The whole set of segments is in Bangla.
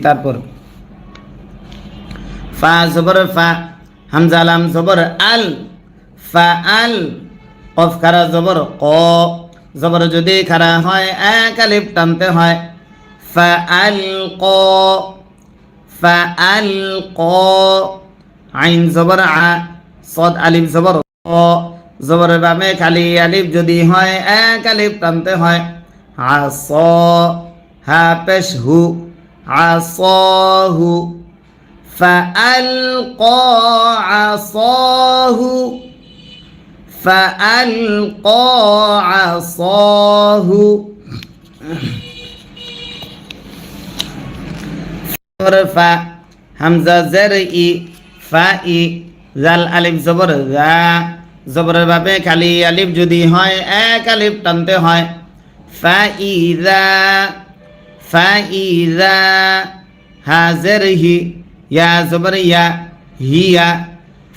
তারপর ফা জবর ফা, হামজা লাম জবর আল, ফা আল, কফ খারা জবর ক, জবর যদি খারা হয় এক আলিফ টানতে হয়, ফা আল ক, ফা আল ক, আইন জবর আ, সদ আলিফ জবর ক, জবর বামে খালি আলিফ যদি হয় এক আলিফ টানতে হয়, আস, হা পেশ হু, আসাহু, فألقى عصاه، فألقى عصاه، فا হামজা জের ই, ফা ই, জাল আলিফ জবর জা, জবরের ভাবে খালি আলিফ যদি হয় এক আলিফ টানতে হয়, ফা ইজা, ফা ইজা, হা জের হি, ইয়া জবর ইয়া, হিয়া,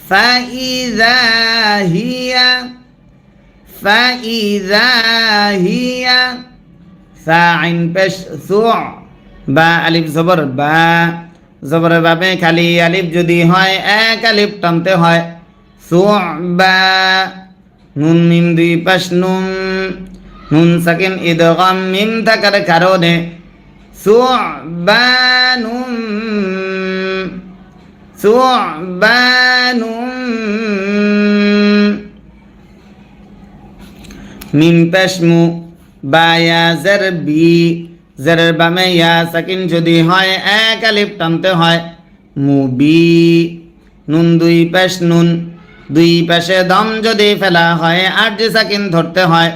ফা ইজা হিয়া, ফা ইজা হিয়া, সা আইন পেশ সু, বা আলিফ জবর বা, জবরের ভাবে খালি আলিফ যদি হয় এক আলিফ টানতে হয়, সুবা, নুন মিম দুই পাশ নুন, নুন সাকিন ইদগাম মিম থাকার কারণে সুবানুম, সুবানুম, মিম পেশ মু, বা ইয়া জের বি, জেরের বামে ইয়া সাকিন যদি হয় এক আলিফ টানতে হয়, মুবি, নুন দুই পেশ নুন, দুই পাশে দম যদি ফেলা হয় আরজি সাকিন ধরতে হয়,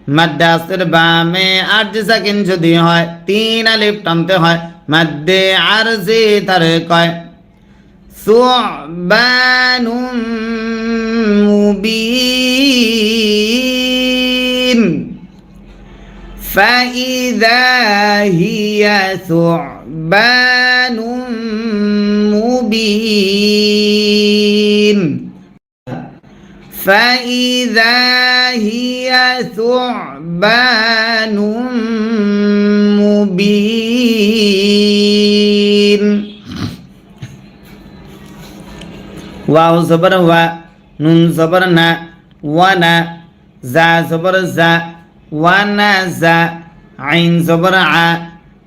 মাদ্দাসের বামে আরজি সাকিন যদি হয় তিন আলিফ টানতে হয়, মাদ্দে আরজি তার কয়, সুবানুম মুবিন, فإذا هي ثعبان مبين، فإذا هي ثعبان مبين، واو زبر وا، نون زبر نا، وانا، زا زبر زا، ونزع، عين زبر ع،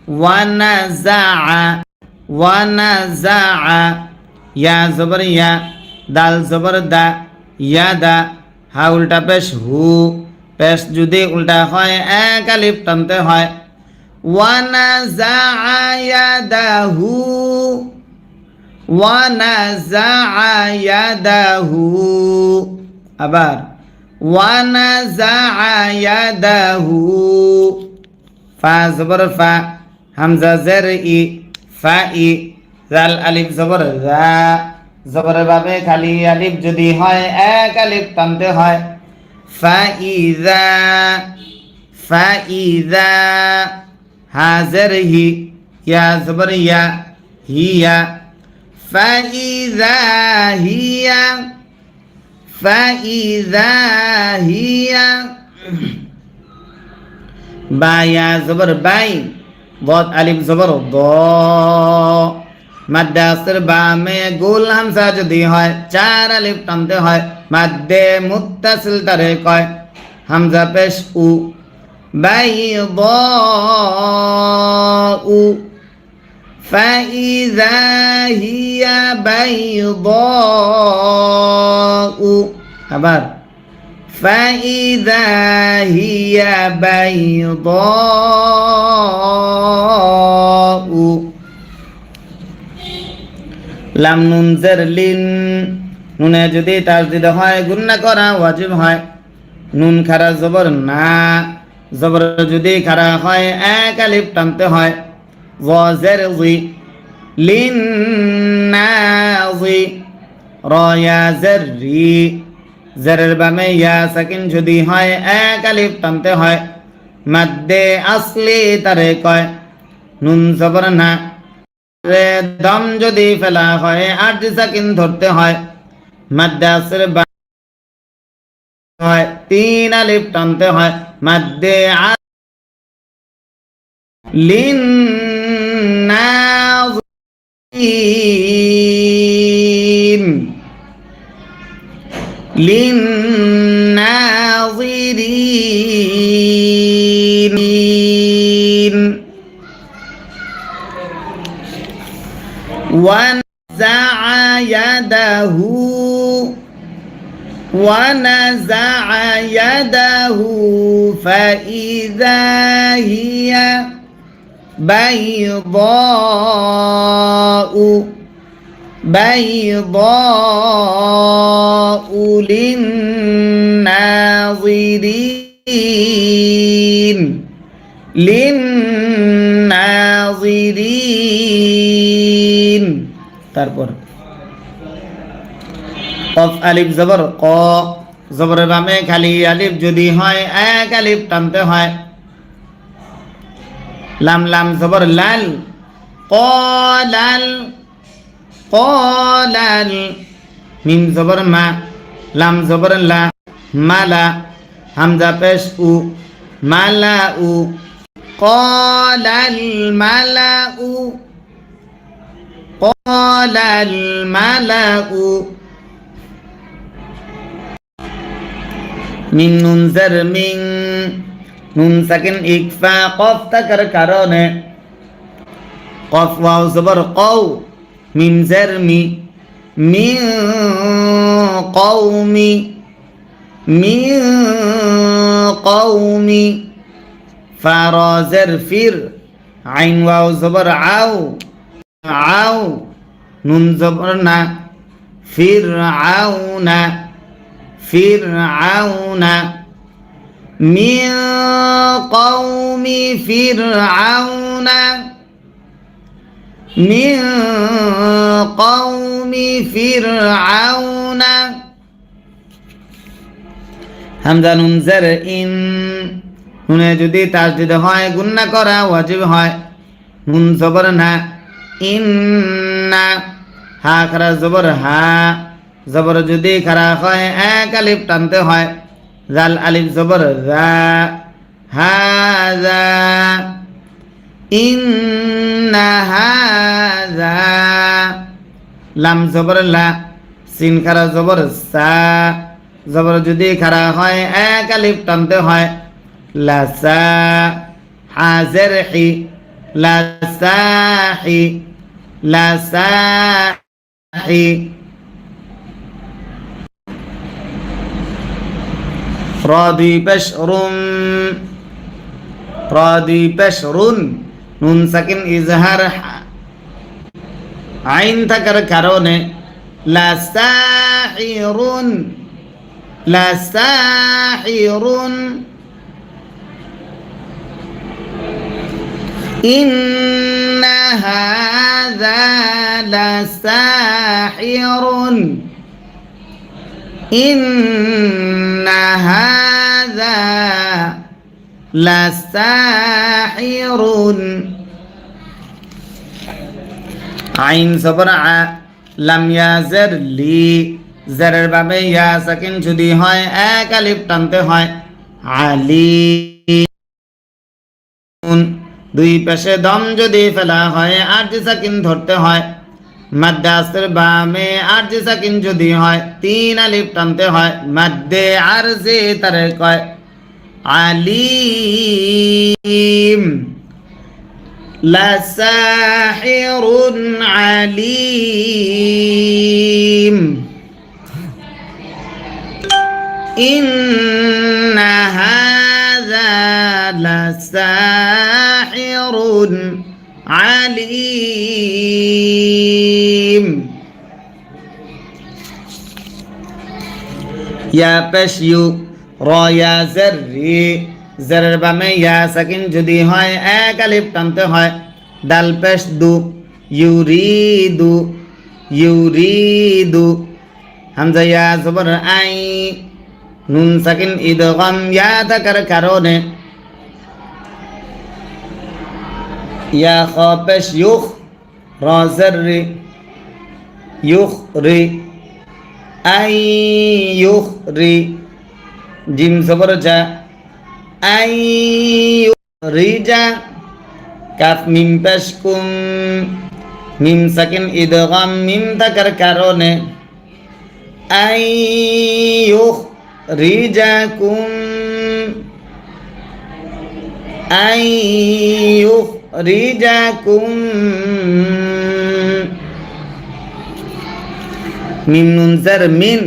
ونزع، ونزع، يا زبر يا، دال زبر دا، ইয়াদা, হা উল্টা পেশ হু, পেশ যদি উল্টা হয় এক আলিফ টানতে হয়, ওয়ানাজা ইয়াদাহু, ওয়ানাজা ইয়াদাহু, আবার ওয়ানাজা ইয়াদাহু, ফা জবর ফা, হামজা জের ই, ফা ই, জাল আলিফ জবর জা, জবরের ভাবে খালি আলিফ যদি হয় এক আলিফ টানতে হয়, ফাইজা, ফাইজা, হাজের হি, ইয়া জবর ইয়া, হিয়া, ফাইজা হিয়া, ফাইজা হিয়া, বা ইয়া জবর বাই, বদ আলিফ জবর দ, মাদ্দাসের বামে গোল হামজা যদি হয় চার আলিফ টানতে হয়, মাদ্দে মুত্তাসিল তারে কয়, হামজা পেশ উ, বাইদাউ, ফাইযা হিয়া বাইদাউ, আবার ফাইযা হিয়া বাইদাউ, লাম নুন জের লিন, নুনে যদি তাসদিদ হয় গুন্না করা ওয়াজিব হয়, নুন খারা জবর না, জবর যদি খারা হয় এক আলিফ টানতে হয়, ওয়া জের জি, লিন নাজি, র ইয়া জের রি, জেরের বামে ইয়া সাকিন যদি হয় এক আলিফ টানতে হয়, মাদ্দে আসলি তারে কয়, নুন জবর না, দম যদি ফেলা হয় আরজি সাকিন ধরতে হয়, মাদ্দাসের হয় তিন আলিফ টানতে হয়, মাদ্দে লিন للناظرين ونزع يده فإذا هي بيضاء للناظرين তারপর কফ আলিফ জবর ক জবরের বামে খালি আলিফ যদি হয় এক আলিফ টানতে হয় লাম লাম জবর লাল কলাল কলাল মিম জবর মা লাম জবর লা মালা হামজা পেশ উ মালা উ কলাল মালা উ কলাল মালা উ মিন নুন জার মিন নুন সাকিন ইকফা কফ থাকার কারণে কফ ওয়াও জবর কও মিম জার মি মিন কওমি মিন কওমি ফা রা জার ফির আইন ওয়াও জবর আও আও নুন জবর না ফির আউনা فرعون من قوم فرعون من قوم فرعون হামজা নুন জার ইন নুনে যদি তাসদীদ হয় গুণনা করা ওয়াজিব হয় নুন জবর না ইন্না হা খারা জবর হা জবর যদি খারা হয় এক আলিফ টানতে হয় জাল আলিফ জবর যা হাযা ইন্না হাযা লাম জবর লা সিন খারা জবর সা জবর যদি খারা হয় এক আলিফ টানতে হয় লা সা হাজের হি লা সাহি লা সাহি রাদি পেশরুন নুন সাকিন ইজহার আইন থাকার কারণে লাসাহিরুন ইন্না হাযা লাসাহিরুন ইন্না হাযা লাসাহিরুন আইন জবর আ লাম ইয়াজার লি জারের বাবে ইয়া সাকিন যদি হয় এক আলিফ টানতে হয় আলি দুই পাশে দম যদি ফেলা হয় আর যে সাকিন ধরতে হয় মাদ্দে আসর বামে আর যে সাকিন যদি হয় তিন আলিফ টানতে হয় মাদ্দে আরজে তারে কয় আলিম লাসাহিরুন আলিম ইন্না হাযা লাসাহিরুন আলিম ইয়া পেশ ইউ র ইয়া জার রি জারের বামে ইয়া সাকিন যদি হয় এক আলিফ টানতে হয় দাল পেশ দু ইউরিদু হামজা ইয়া জবর আই নুন সাকিন ইদগাম ইয়া থাকার কারণে ইয়া খ পেশ ইউখ র জার রি ইউখরি আই ইউখরি জিম জবর জা আই ইউখরিজা কাফ মিম পেশ কুম মিম সাকিন ইদগাম মিম থাকার কারণে আইয়ুখরিজাকুম আইয়ুখরিজাকুম মিম নুন জার মিন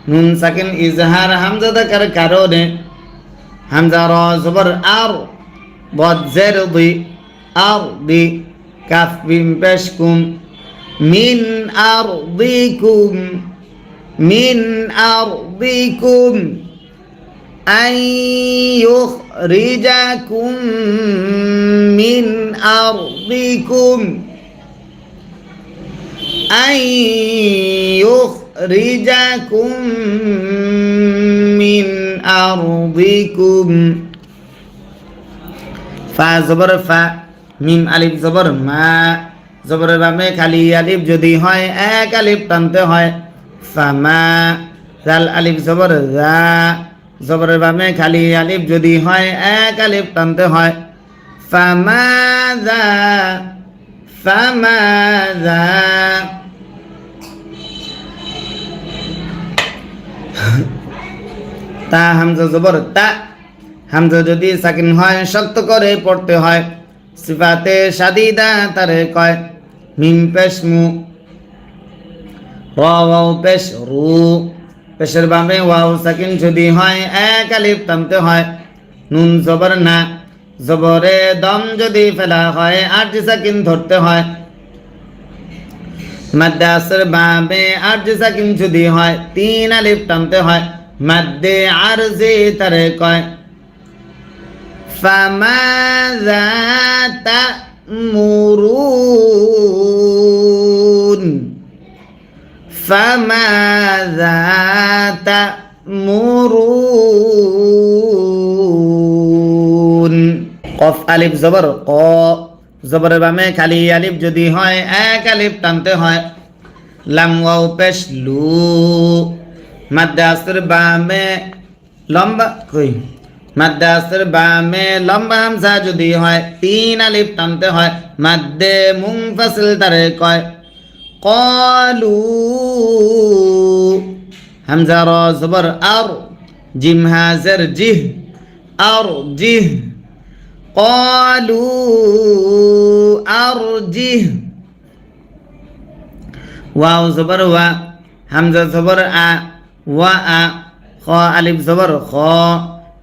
নুন সাকিন ইজহার হামজা থাকার কারণে হামজা র জবর আর বদ জের দি আর দি কাফ বিম পেশ কুম মিন আরদিকুম মিন আরদিকুম আইয়ুখরিজাকুম মিন আরদিকুম আইয়ুখরিজাকুম মিন আরদিকুম ফা জবর ফা মিম আলিফ জবর মা জবরের বামে খালি আলিফ যদি হয় এক আলিফ টানতে হয় ফামা জাল আলিফ জবর জা জবরের বামে খালি আলিফ যদি হয় এক আলিফ টানতে হয় ফামাযা ফামাযা তা হামজা জবর তা হামজা যদি সাকিন হয় শক্ত করে পড়তে হয় সিফাতে শাদিদা তারে কয় মিম পেশ মু ওয়াও পেশ রু পেশের বামে ওয়াও সাকিন যদি হয় এক আলিফ টানতে হয় নুন জবর না জবরে দম যদি ফেলা হয় আরজি সাকিন ধরতে হয় মাদ্দে আসর বামে আরজি সাকিন যদি হয় তিন আলিফ টানতে হয় মাদ্দে আরজি তারে কয় ফামাযা তা'মুরুন ফামাযা তা'মুরুন কফ আলিফ জবর ক জবরের বামে খালি আলিফ যদি হয় এক আলিফ টানতে হয় লাম ওয়াও পেশ লু মাদ্দে আসর বামে লম্বা কই মাদ্দে আসর বামে লম্বা হামজা যদি হয় তিন আলিফ টানতে হয় মাদ্দে মুনফাসিল তারে কয় ক্বালু হামজা র জবর আর জিম হাজর জিহ আর জিহ ক্বালু আরজিহ ওয়াও জবর ওয়া হামজা জবর আ ওয়া আ খ আলিফ জবর খ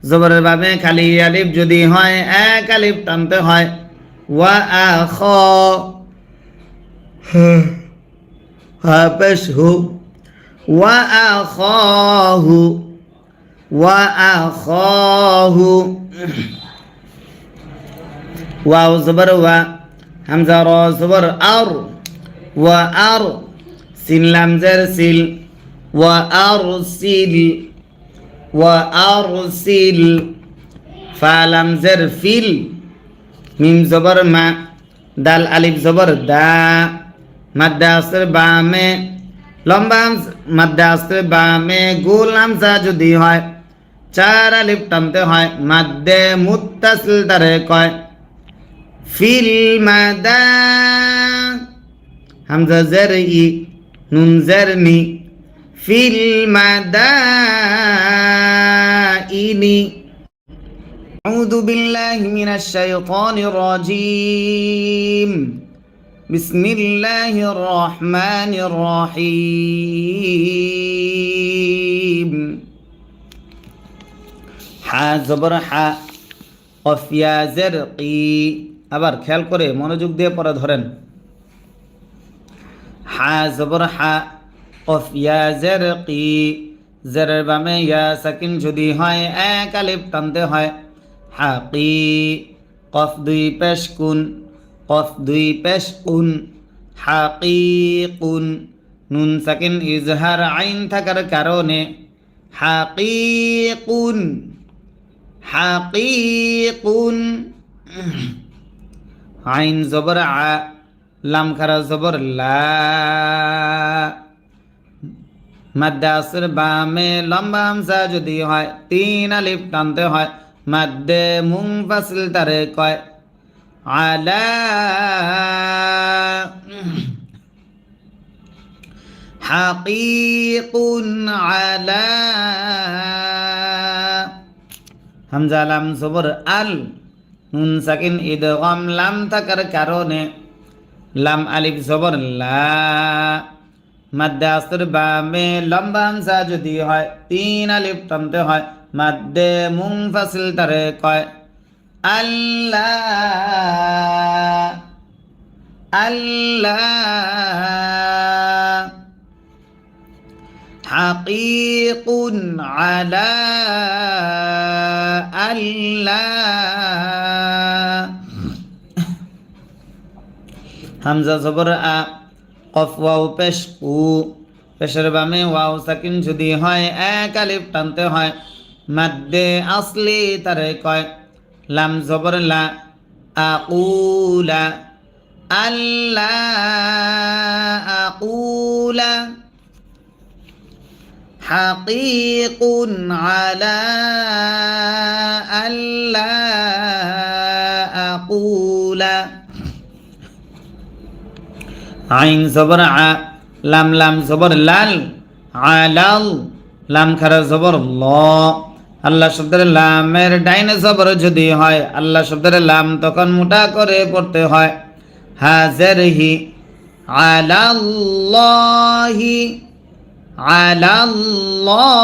জবরের বামে খালি আলিফ যদি হয় এক আলিফ টানতে হয় ওয়া আ খ হা পেশ হু ওয়া আ খাহু ওয়া আ খাহু ওয়াও জবর ওয়া হামজা র জবর আর ওয়া আর সিন লাম জের সিল ওয়া আরসিল ওয়া আরসিল ফা লাম জের ফিল মিম জবর মা দাল আলিফ জবর দা মাদ্দে আসর বামে লম্বা মাদ্দে আসর বামে গোল হামজা যদি হয় চার আলিফ টানতে হয় মাদ্দে মুত্তাসিল তারে কয় ফিল মাদা হামজা জের ই নুন জের নি ফিল মাদাইনি আউযু বিল্লাহি মিনাশ শাইতানির রাজীম বিসমিল্লাহির রহমানির রহিম হা জবর হা কফ ইয়া জের কি আবার খেয়াল করে মনোযোগ দিয়ে পড়া ধরেন হা জবর হা কফ ইয়া জের কি জেরের বামে ইয়া সাকিন যদি হয় এক আলিফ টানতে হয় হাকি কফ দুই পেশ কুন কফ দুই পেশ কুন হাকিকুন নুন সাকিন ইজহার আইন থাকার কারণে হাকিকুন হাকিকুন আইন জবর আ লাম খারা জবর লা মাদ্দে আসর বামে লম্বা হামজা যদি হয় তিন আলিফ টানতে হয় মাদ্দে মুনফাসিল তারে কয় আলা হাকিকুন আলা হামজা লাম জবর আল নুন সাকিন ইদগাম লাম থাকার কারণে লাম আলিফ জবর লা মাদ্দে আসর বামে লম্বা হামজা যদি হয় 3 আলিফ টানতে হয় মাদ্দে মুনফাসিল তারে কয় আল্লাহ আল্লাহ হাকিকুন আলা আল্লাহ হামজা জবর আ কফ ওয়াও পেশ উ পেশের বামে ওয়াও সাকিন যদি হয় 1 আলিফ টানতে হয় মাদ্দে আসলি তারে কয় লাম জবর লা আকুলা আল্লাহ আকুলা হাকিকুন আলা আল্লাহ আকুলা আইন জবর আ লাম লাম জবর লাল আলাল লাম খারা জবর ল আল্লাহ শব্দের লামের ডাইনে জবর যদি হয় আল্লাহ শব্দের লাম তখন মোটা করে পড়তে হয় হাজের হি আলাল্লাহি আলাল্লাহি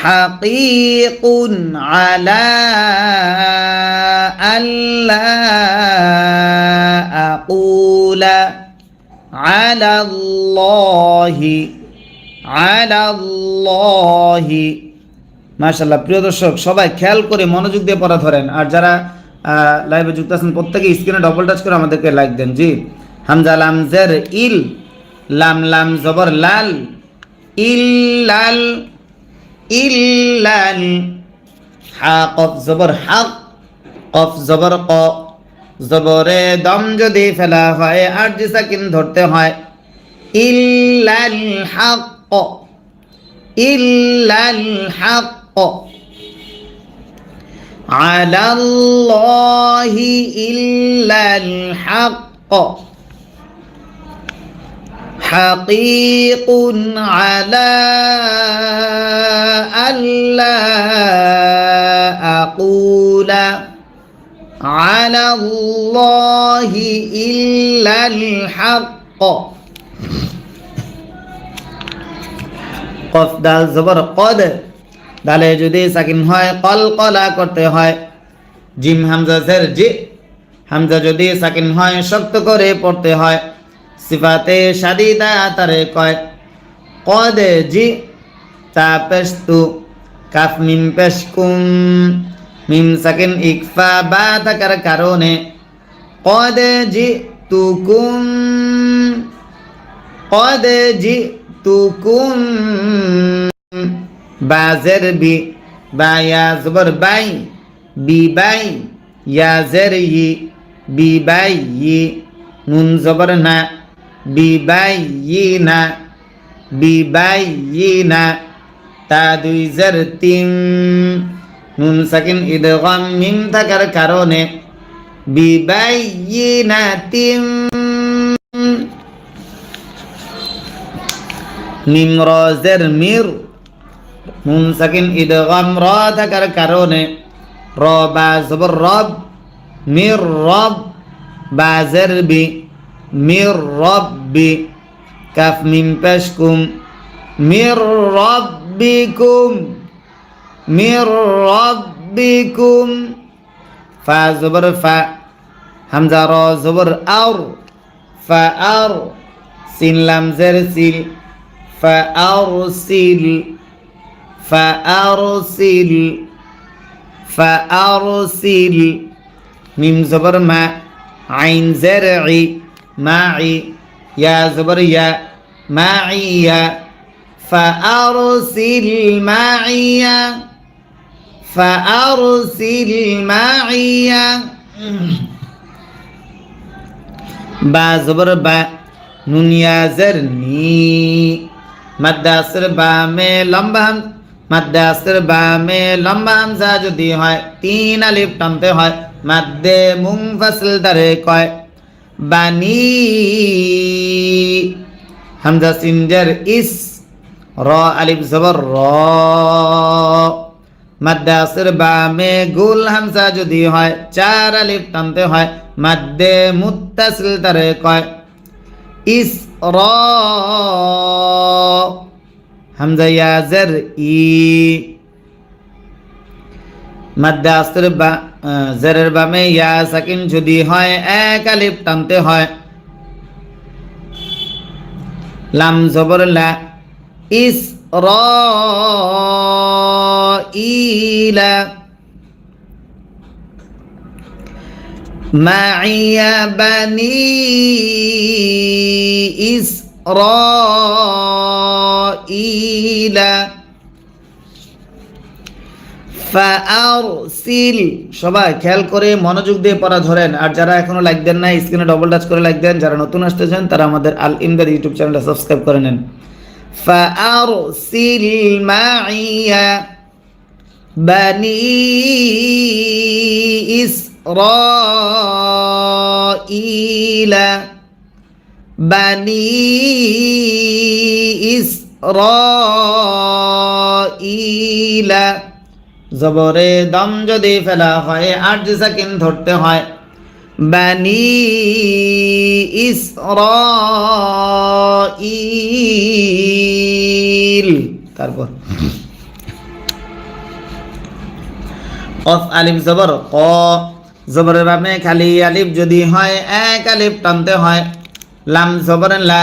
হাকিকুন আলা আল্লাহ আকুলা আলাল্লাহি আলাল্লাহি মাশাআল্লাহ। প্রিয় দর্শক সবাই খেয়াল করে মনোযোগ দিয়ে পড়া ধরেন, আর যারা লাইভে যুক্ত আছেন প্রত্যেকে স্ক্রিনে ডবল টাচ করে আমাদেরকে লাইক দেন। জি হামজা লাম জের ইল লাম লাম জবর লাল ইল্লাল ইল্লাল হা কফ জবর হক কফ জবর ক জবরে দম যদি ফেলা হয় আর জি সাকিন ধরতে হয় ইল্লাল হক ইল্লাল হক আলাল্লাহি ইল্লাল হক হাকিকুন আলা আল্লাহ আকুলা আলাল্লাহি ইল্লাল হক কফ দাল জবর কদ দালে যদি সাকিন হয় কলকলা করতে হয় জিম হামজা জের জি হামজা যদি সাকিন হয় শক্ত করে পড়তে হয় সিফাতে শাদিদা তারে কয় কদ জি তা পেশ তু কাফ মিম পেশ কুম মিম সাকিন ইকফা বা থাকার কারণে কদ জি তুকুম কদ জি তুকুম বাজের বি বা ইয়া জবর বাই বি বাই ইয়া জের ই বি বাই ই নুন জবর না বি বাই ই না বি বাই ই না তা দুই জের তিন নুন সাকিন ইদগাম মিম থাকার কারণে বি বাই ই না তিন মিম রজের মির নুন সাকিন ইদগাম র থাকার কারণে র বা জবর রব মির রব বাজের বি মির রব্বি কাফ মিম পেশ কুম মির রব্বিকুম মির রব্বিকুম ফা জবর ফা হামজা র জবর আউর ফা আউর সিন লাম জের সিল ফা আরসিল ফা আরসিল ফা আরসিল মিম জবর মা আইন জের ই মাই ইয়া জবর ইয়া মাইয়া ফা আরসিল মাইয়া ফা আরসিল মাইয়া বা জবর বা নুন ইয়া জের নি মাদ্দা আসর বা মে লম্বা মাদ্দে আসর বামে লম্বা হামজা যদি হয় 3 আলিফ টানতে হয় মাদ্দে মুনফাসিল তারে কয় বানি হামজা সিনজার ইস র আলিফ জবর র মাদ্দে আসর বামে গুল হামজা যদি হয় 4 আলিফ টানতে হয় মাদ্দে মুত্তাসিল তারে কয় ইস র হামজা ইয়াজের ই মাদ্দে আসর বা জেরের বামে ইয়া সাকিন যদি হয় 1 আলিফ টানতে হয় লাম জবর লা ইস র ইলা মাইয়া বানি ইস র ইলা ফাআরসিল সবাই খেয়াল করে মনোযোগ দিয়ে পড়া ধরেন আর যারা এখনো লাইক দেন না স্ক্রিনে ডবল টাচ করে লাইক দেন যারা নতুন আসতেছেন তারা আমাদের আল ইমদাদ ইউটিউব চ্যানেলটা সাবস্ক্রাইব করে নেন ফাআরসিল মাইয়া বানি ইসরাঈলা বানি ইসরাঈলা জবরে দম যদি ফেলা হয় আরজ সাকিন ধরতে হয় বানি ইসরাঈল তারপর কফ আলিফ জবর ক জবরের বামে খালি আলিফ যদি হয় 1 আলিফ টানতে হয় লাম জবর লা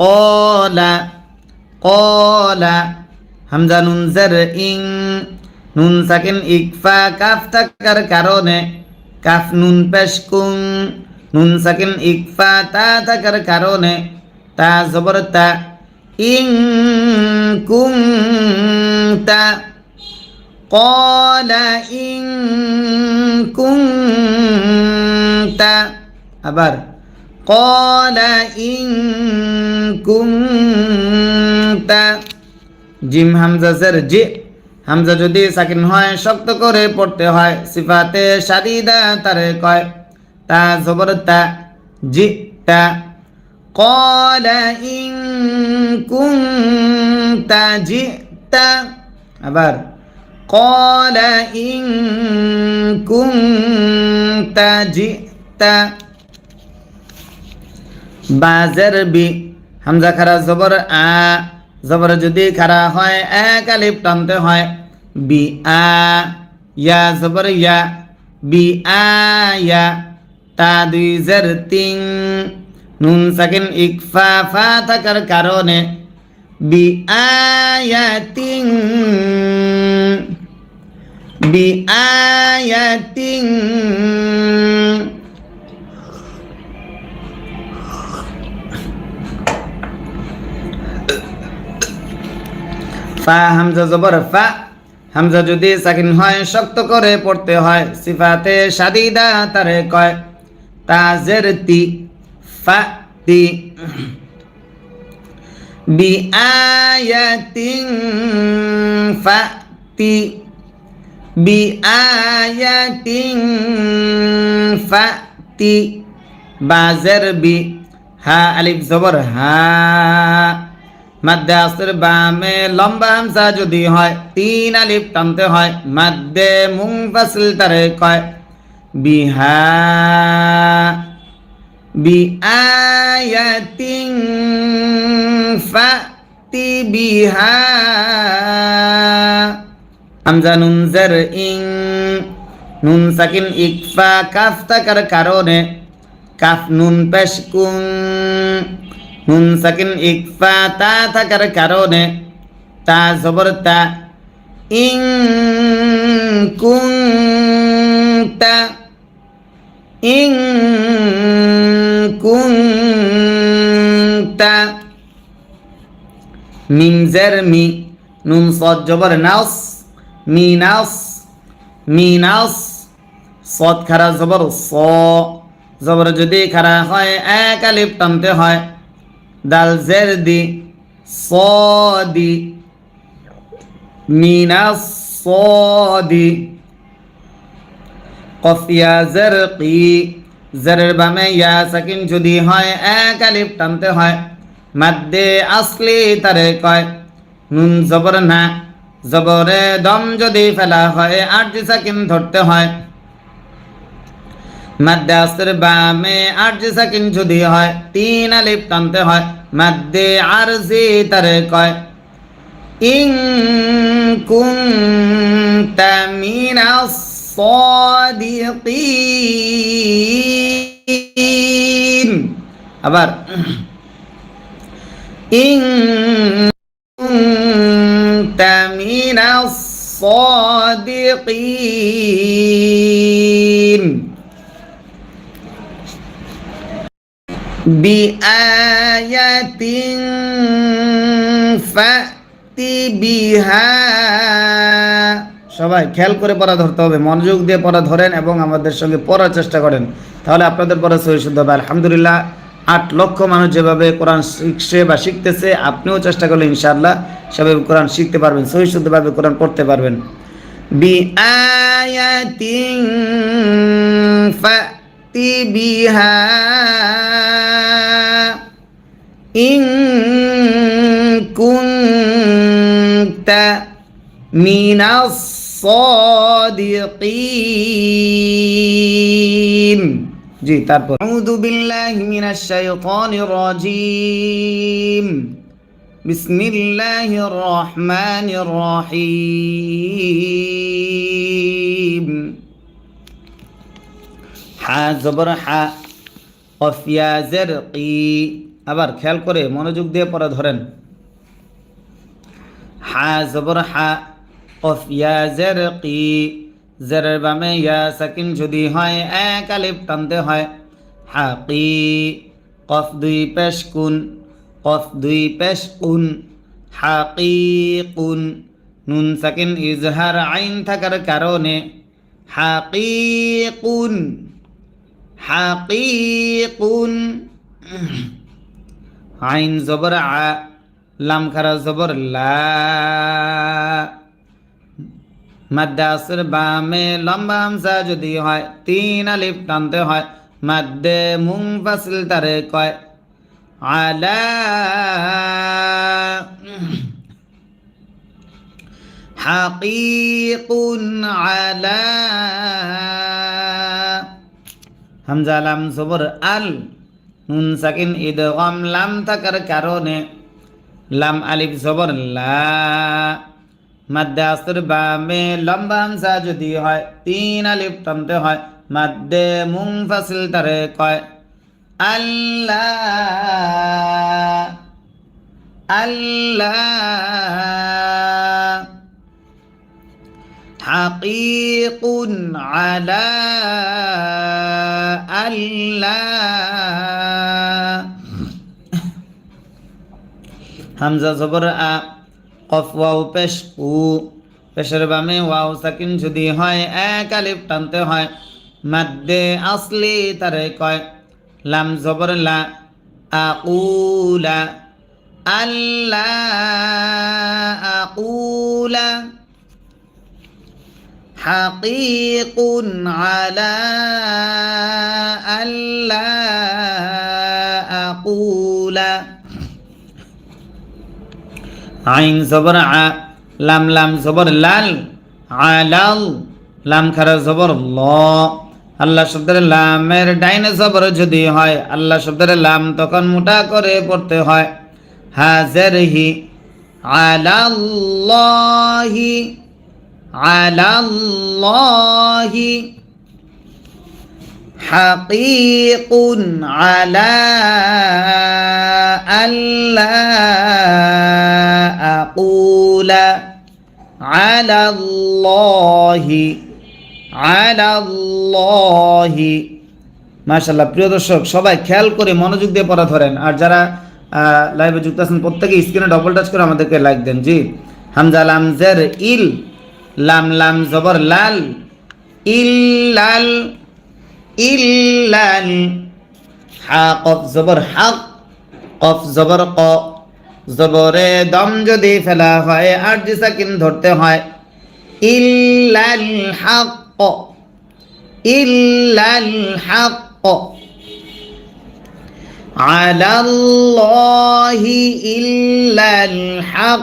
কলা কলা হামজা নুন জের ইং নুন সাকিন ইকফা কাফ থাকার কারণে কাফ নুন পেশ কুং নুন সাকিন ইকফা তা থাকার কারণে তা জবর তা ইং কুং তা قال إن كنت আবার قال إن كنت জিম হামজা জের জি হামজা যদি সাকিন হয় শক্ত করে পড়তে হয় সিফাতে শাদীদা তারে কয় তা জবর তা জি তা قال إن كنت جئت আবার قال إن كنت جئت বাজের বি হামজা খারা জবর আ জবর যদি খারা হয় 1 আলিফ টানতে হয় বি আ ইয়া জবর ইয়া বি আয়া তা দুই জের তিন নুন সাকিন ইকফা ফা থাকার কারণে বি আয়াতিন বিআয়াতিন ফা হামজা জবর ফা হামজা যদি সাকিন হয় শক্ত করে পড়তে হয় সিফাতে শাদীদা তারে কয় তাজের তি ফা তি বিআয়াতিন ফাতি বিআয়াতিন ফাতি বাজের বি হা আলিফ জবর হা মাদ্দে আসর বামে লম্বা হামজা যদি হয় 3 আলিফ টানতে হয় মাদ্দে মুনফাসিল তারে কয় বিহা বিআয়াতিন ফাতি বিহা হামজা নুন জের ইং নুন সাকিন ইকফা কাফ থাকার কারণে কাফ নুন পেশ কুং নুন সাকিন ইকফা তা থাকার কারণে তা জবর তা ইং কুং তা ইং কুং তা মিম জের মি নুন সদ জবর নাস মিনাস মিনাস সদ খারা জবর স জবর যদি খারা হয় 1 আলিফ টানতে হয় দাল জের দি সদি মিনাস সাদি কফ ইয়া জারকি জারের বামে ইয়া সাকিন যদি হয় এক আলিফ টানতে হয় মাদ্দে আসলি তারে কয় নুন জবর না জবরে দম যদি ফেলা হয় আরজি সাকিন ধরতে হয় মাদ্দে আসর বামে আরজি সাকিন যদি হয় তিন আলিফ টানতে হয় মাদ্দে আরজি তারে কয় ইন কুনতা মিনাস সাদিকিন আবার ইন কুনতা মিনাস সাদিকিন বিআয়াতিন ফাতি বিহা সবাই খেয়াল করে পড়া ধরতে হবে, মনোযোগ দিয়ে পড়া ধরেন এবং আমাদের সঙ্গে পড়ার চেষ্টা করেন, তাহলে আপনাদের পড়া সহি শুদ্ধ হবে। আলহামদুলিল্লাহ 8 লক্ষ মানুষ যেভাবে কোরআন শিখছে বা শিখতেছে, আপনিও চেষ্টা করলে ইনশাআল্লাহ সেভাবে কোরআন শিখতে পারবেন, সহি শুদ্ধভাবে কোরআন পড়তে পারবেন। বিআয়াতিন ফাতি বিহা ইন কুনতা মিনাস সাদিকিন। জি তারপর আউযু বিল্লাহি মিনাশ শাইতানির রাজিম বিসমিল্লাহির রহমানির রহিম হা জবর হা কফ ইয়া জারকি আবার খেয়াল করে মনোযোগ দিয়ে পড়া ধরেন। হা জবর হা কফ ইয়া জারকি জারের বামে ইয়া সাকিন যদি হয় এক আলিফ টানতে হয় হাকি কফ দুই পেশ কুন কফ দুই পেশ কুন হাকিকুন নুন সাকিন ইজহার আইন থাকার কারণে হাকিকুন হাকিকুন আইন জবর আ লাম খারা জবর লা মাদ্দে আসর বামে লম্বা হামজা যদি হয় তিন আলিফ টানতে হয় মাদ্দে মুনফাসিল তারে কয় আলা হাকিকুন আলা হামজা লাম জবর আল নুন সাকিন ইদগাম লাম থাকার কারণে লাম আলিফ জবর লা মাদ্দে আসর বামে লম্বা হামজা যদি হয় তিন আলিফ টানতে হয় মাদ্দে মুনফাসিল তারে কয় আল্লাহ আল্লাহ হাকিকুন আলা আল্লাহ হামজা জবর আ কফ ওয়াও পেশ উ পেশের বামে ওয়াও সাকিন যদি হয় এক আলিফ টানতে হয় মাদ্দে আসলি তারে কয় লাম জবর লা আকুলা আল্লাহ আকুলা হাকিকুন আলা আল্লাহ আকুলা আইন জবর আ লাম লাম জবর লাল আলাল লাম খারা জবর ল আল্লাহ শব্দের লামের ডাইনে জবর যদি হয় আল্লাহ শব্দের লাম তখন মোটা করে পড়তে হয় হাজারহি আলাল্লাহি আলাল্লাহি হাকিকুন আলা আল্লাহ আকুলা আলাল্লাহি আলাল্লাহি। মাশাআল্লাহ প্রিয় দর্শক সবাই খেয়াল করে মনোযোগ দিয়ে পড়া ধরেন, আর যারা লাইভে যুক্ত আছেন প্রত্যেকে স্ক্রিনে ডবল টাচ করে আমাদেরকে লাইক দেন। জি হামজা লাম জের ইল লাম লাম জবর লাল ইল্লাল ইল্লাল হা কফ জবর হক কফ জবর ক জবরে দম যদি ফেলা হয় আরজি সাকিন ধরতে হয় ইল্লাল হক ইল্লাল হক আলাল্লাহি ইল্লাল হক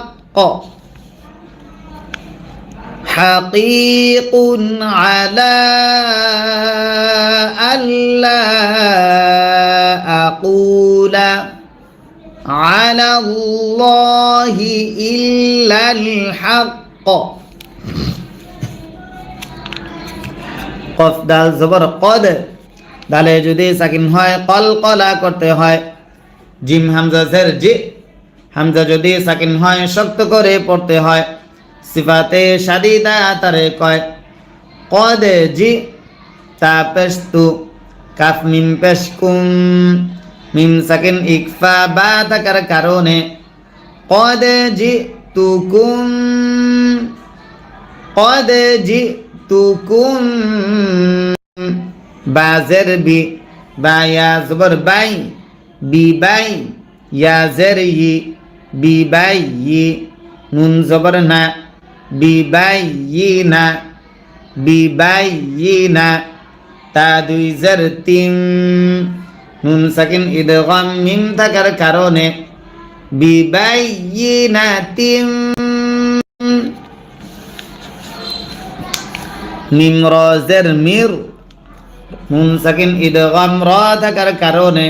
حقيق على ألا أقول على الله إلا الحق قف دال زبر قد দালে যদি সাকিন হয় কলকলা করতে হয় জিম হামজা জের জি হামজা যদি সাকিন হয় শক্ত করে পড়তে হয় সিফাতে শাদিদা তারে কয় কদ জি তা পেশতু কাফ মিম পেশকুম মিম সাকিন ইকফা বা থাকার কারণে কদ জি তুকুম কদ জি তুকুম বাজের বি বা ইয়া জবর বাই বি বাই ইয়া জের ই বি বাই ই নুন জবর না বিবাইয়িনা বিবাইয়িনা তা দুই জের তিন নুন সাকিন ইদগাম মিম থাকার কারণে বিবাইয়িনা তিন মিম র জের মির নুন সাকিন ইদগাম র থাকার কারণে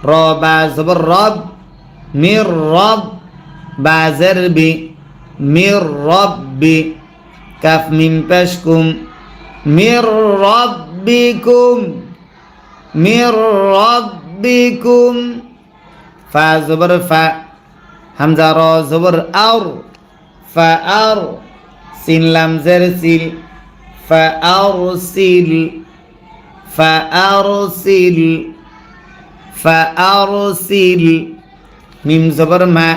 র বা জবর রব মির রব বা জের বি মির রব্বি কাফ মিম পেশকুম মির রব্বিকুম মির রব্বিকুম ফা জবর ফা হামজা র জবর আউর ফা আউর সিন লাম জের সিল ফা আউরসিল ফা আউরসিল ফা আউরসিল মিম জবর মা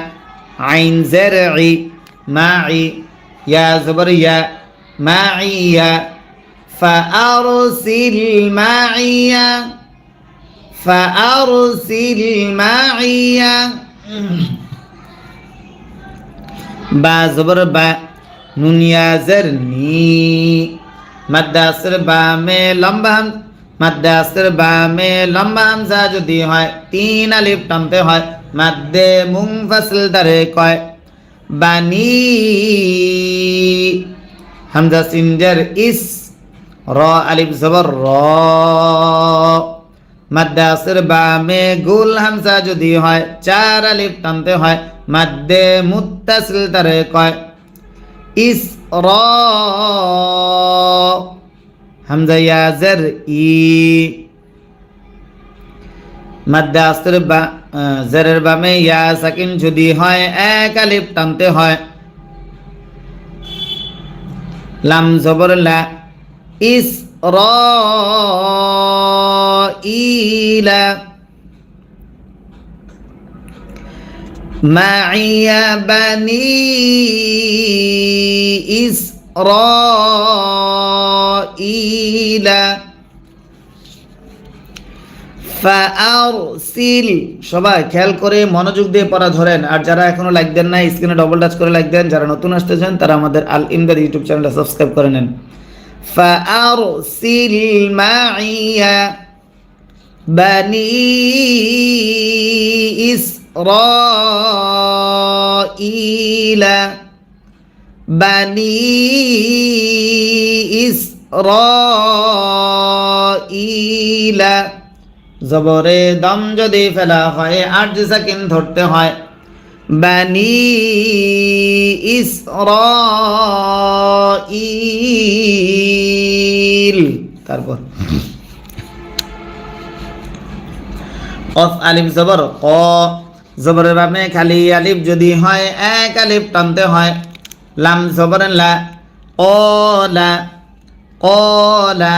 আইন জের ই معي يا زبريا معي فأرسل معي فأرسل معي با زبر با نون يا زرني مد असर با में लंबा मद असर बा में लंबा हमजा যদি হয় তিন আলিফ টানতে হয় মদ্দে মুনফাসিল দ্বারে কয় বানি হামজা সিনজার ইস র আলিফ জবর র মাদ্দে আসর বা মে গুল হামজা যদি হয় চার আলিফ টানতে হয় মাদ্দে মুত্তাসিল তারে কয় ইস র হামজা ইয়া জের ই মাদ্দে আসর বা জেরের বামে ইয়া সাকিন যদি হয় এক আলিফ টানতে হয় লাম জবর লা ইস র ইলা মাইয়া বানি ইস র ইলা ফাআরসিল সবাই খেয়াল করে মনোযোগ দিয়ে পড়া ধরেন আর যারা এখনো লাইক দেন না স্ক্রিনে ডবল টাচ করে লাইক দেন যারা নতুন আসতেছেন তারা আমাদের আল ইমদাদ ইউটিউব চ্যানেলটা সাবস্ক্রাইব করে নেন ফাআরসিল মাইয়া বানি ইসরাঈলা বানি ইসরাঈলা জবরে দম যদি ফেলা হয় আরজ সাকিন ধরতে হয় বানি ইসরাঈল তারপর কফ আলিফ জবর ক জবরের বামে খালি আলিফ যদি হয় এক আলিফ টানতে হয় লাম জবর লা কলা কলা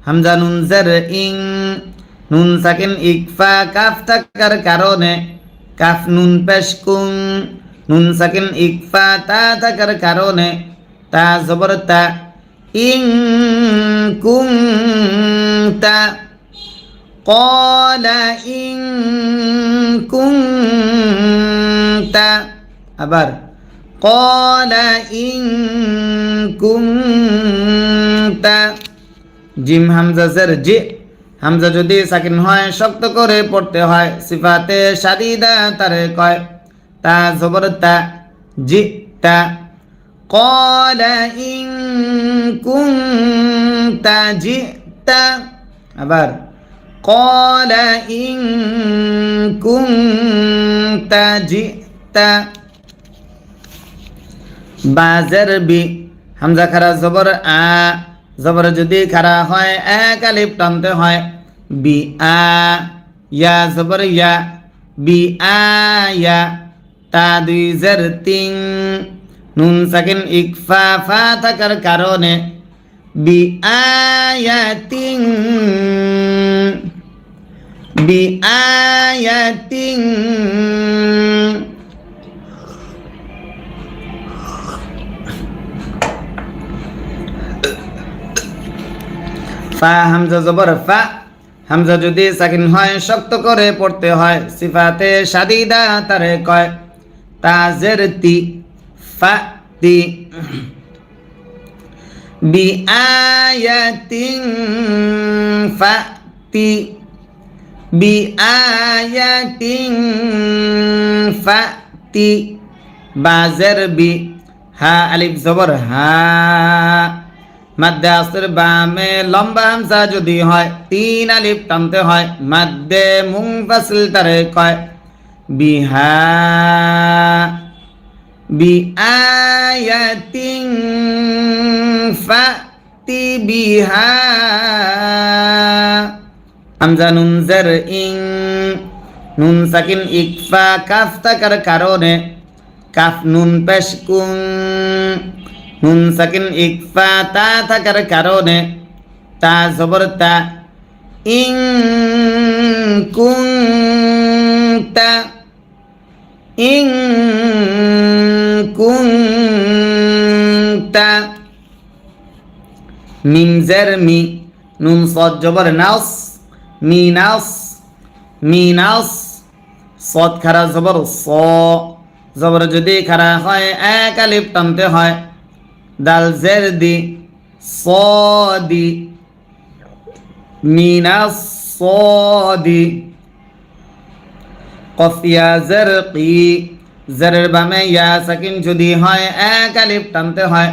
হামজা নুন জের ইং নুন সাকিন ইকফা কাফ থাকার কারণে কাফ নুন পেশ কুং নুন সাকিন ইকফা তা থাকার কারণে তা জবর তা ইং কুং তা قال إن كنت আবার ক্বালা ইন কুনতা জিম হামজা জের জি হামজা যদি সাকিন হয় শক্ত করে পড়তে হয় সিফাতে শাদীদা তারে কয় তা জবর তা জি তা ক্বালা ইন কুনতা জিতা আবার ক্বালা ইন কুনতা জিতা বাজের বি হামজা খারা জবর আ জবর যদি খারা হয় এক আলিফ টানতে হয় বি আ ইয়া জবর ইয়া বি আয়া তা দুই জের তিন নুন সাকিন ইকফা ফা থাকার কারণে বি আয়াতিন বি আয়াতিন ফা হামজা জবর ফা হামজা যদি সাকিন হয় শক্ত করে পড়তে হয় সিফাতে শাদীদা তারে কয় তাজের তি ফা তি বি আয়াতিন ফাতি বি আয়াতিন ফাতি বাজের বি হা আলিফ জবর হা মাদ্দে আসর বামে লম্বা হামজা যদি হয় তিন আলিফ টানতে হয় মাদ্দে মুনফাসিল তারে কয় বিহা বি আয়াতিন ফাতি বিহা হামজা নুন জের ইন নুন সাকিন ইকফা কাফ থাকার কারণে কাফ নুন পেশ কুন নুন সাকিন ইকফা তা থাকার কারণে তা জবর তা ইন কুনতা ইন কুনতা মিম জের মি নুন সদ জবর নাস মিনাস সদ খারা জবর স জবর যদি খারা হয় এক আলিফ টানতে হয় দাল জের দি সদি মিনাস সদি কফ ইয়া জের কি জেরের বামে ইয়া সাকিন যদি হয় এক আলিফ টানতে হয়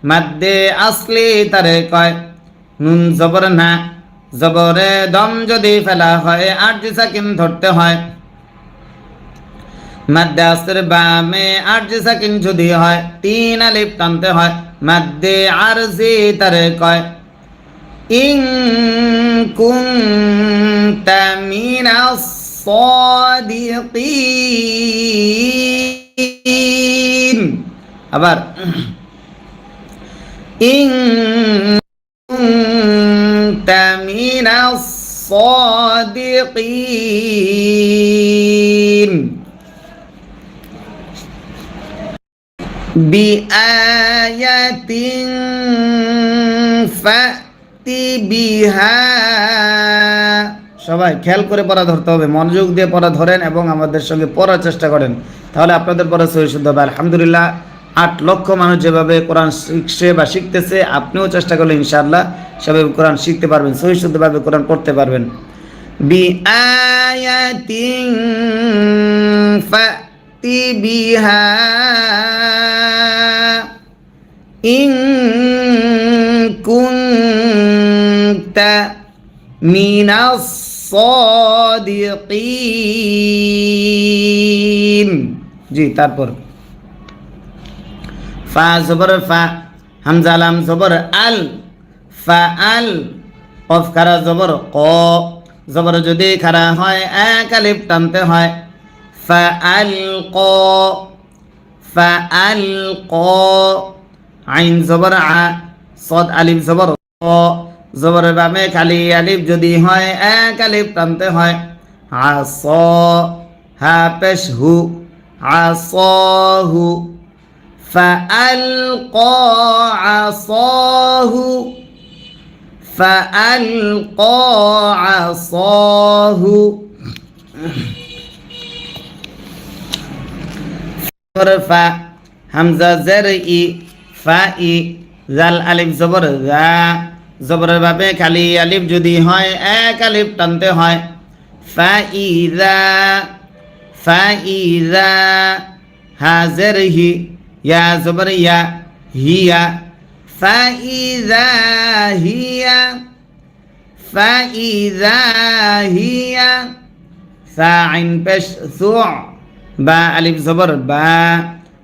মাদ্দে আসলি তারে কয় নুন জবর না জবরে দম যদি ফেলা হয় আরজি সাকিন ধরতে হয় মাদ্দে আসর বামে আরজি সাকিন যদি হয় তিন আলিফ টানতে হয় মাদ্দে আরজি তারে কয় ইন কুনতা মিনাস সাদিকিন আবার ইন কুনতা মিনাস সাদিকিন বিআয়াতিন ফাতি বিহা সবাই খেয়াল করে পড়া ধরতে হবে মনোযোগ দিয়ে পড়া ধরেন এবং আমাদের সঙ্গে পড়ার চেষ্টা করেন তাহলে আপনাদের পড়া সহি শুদ্ধ হবে আলহামদুলিল্লাহ 8 লক্ষ মানুষ যেভাবে কোরআন শিখছে বা শিখতেছে আপনিও চেষ্টা করলে ইনশাআল্লাহ সেভাবে কোরআন শিখতে পারবেন সহি শুদ্ধভাবে কোরআন পড়তে পারবেন বিআয়াতিন ফাতি বিহা ইন কুনতা মিনাস সাদিকিন জি তারপর ফা জবর ফা হামজা লাম জবর আল ফা আল কফ খারা জবর ক জবর যদি খারা হয় এক আলিফ টানতে হয় ফা আল ক ফা আল ক আইন জবর আ সদ আলিফ জবর ক জবর বামে খালি আলিফ যদি হয় এক আলিফ টানতে হয় আস হা পেশ হু আসাহু فألقى عصاه فألقى عصاه জবর ফা হামজা জের ই ফা ই জাল আলিফ জবর গা জবরের ভাবে খালি আলিফ যদি হয় এক আলিফ টানতে হয় ফাইদা ফাইদা হাজের হি ইয়া জবর ইয়া হিয়া ফাইদা হিয়া ফাইদা হিয়া সাইন পেশ সু বা আলিফ জবর বা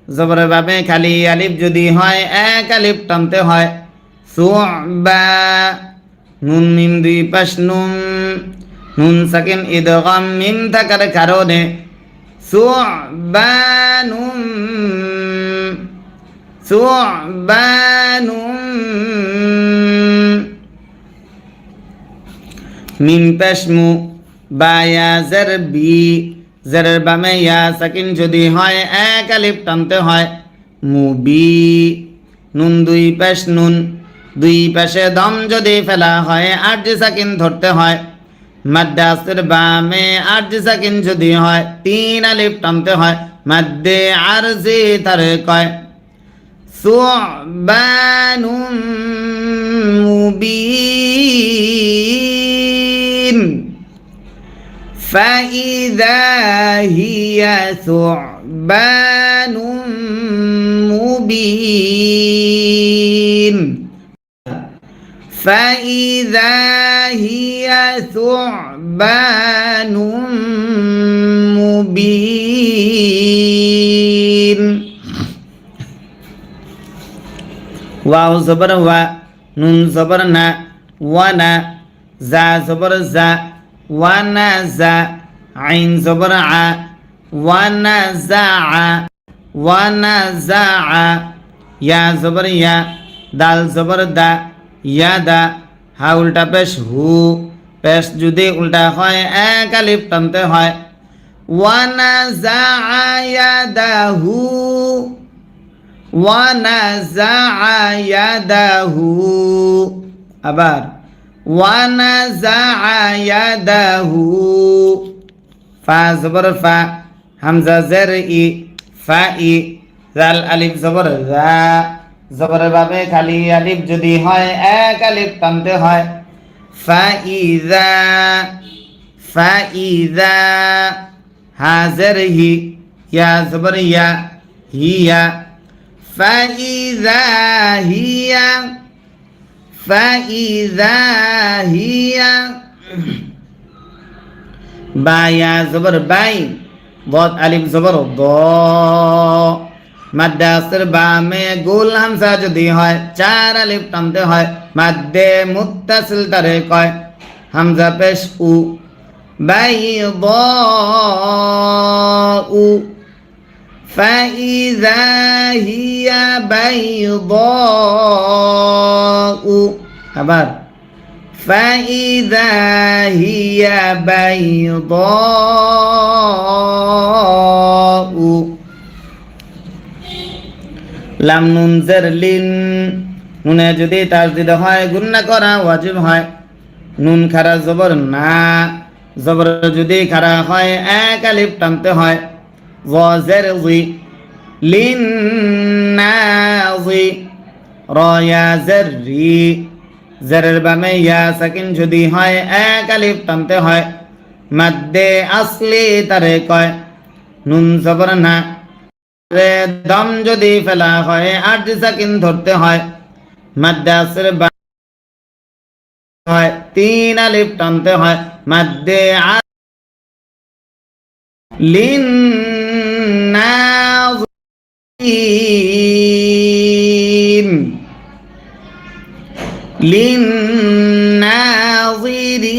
জবরের ভাবে খালি আলিফ যদি হয় এক আলিফ টানতে হয় সুবা নুন মিম দুই পাশ নুন নুন সাকিন ইদগাম মিম থাকার কারণে সুবানুম সুবানুম মিম পেশ মু বা ইয়া জের বি জেরের বামে ইয়া সাকিন যদি হয় এক আলিফ টানতে হয় মুবি নুন দুই পেশ নুন দুই পাশে দম যদি ফেলা হয় আরজি সাকিন ধরতে হয় মাদ্দে আসর বামে আরজি সাকিন যদি হয় তিন আলিফ টানতে হয় মাদ্দে আরজি তার কয় সুবানুম মুবিন فإذا هي ثعبان مبين فإذا هي ثعبان مبين واو زبر وا نون زبر نا وانا زا زبر زا وانا زا عين زبر ع وانا زع وانا زع يا زبر يا دال زبر دا ইয়াদা হা উল্টা পেশ হু পেশ যদি উল্টা হয় এক আলিফ টানতে হয় ওয়ানা জায়াদাহু ওয়ানা জায়াদাহু আবার ওয়ানা জায়াদাহু ফা জবর ফা হামজা জের ই ফা ই জাল আলিফ জবর যা জবরের ভাবে খালি আলিফ যদি হয় এক আলিফ টানতে হয় ফাইদা ফাইদা হাজের হি ইয়া জবর ইয়া হিয়া ফাইদা হিয়া ফাইদা হিয়া বা ইয়া জবর বাই বদ আলিফ জবর দ মাদ্দে আসর বামে গোল হামজা যদি হয় চার আলিফ টানতে হয় মাদ্দে মুত্তাসিল তারে কয় হামজা পেশ উ বাইদাউ ফাইযা হিয়া বাইদাউ আবার ফাইযা হিয়া বাইদাউ লাম নুন জের লিন নুনে যদি তাসদিদ হয় গুন্না করা ওয়াজিব হয় নুন খারা জবর না জবর যদি খারা হয় এক আলিফ টানতে হয় ওয়া জের জি লিন নাজি র ইয়া জের রি জেরের বামে ইয়া সাকিন যদি হয় এক আলিফ টানতে হয় মাদ্দে আসলি তারে কয় নুন জবর না দম যদি ফেলা হয় আরজি সাকিন ধরতে হয় মাদ্দে আসর হয় তিন আলিফ টানতে হয় মাদ্দে লিন নাযিরিন লিন নাযিরিন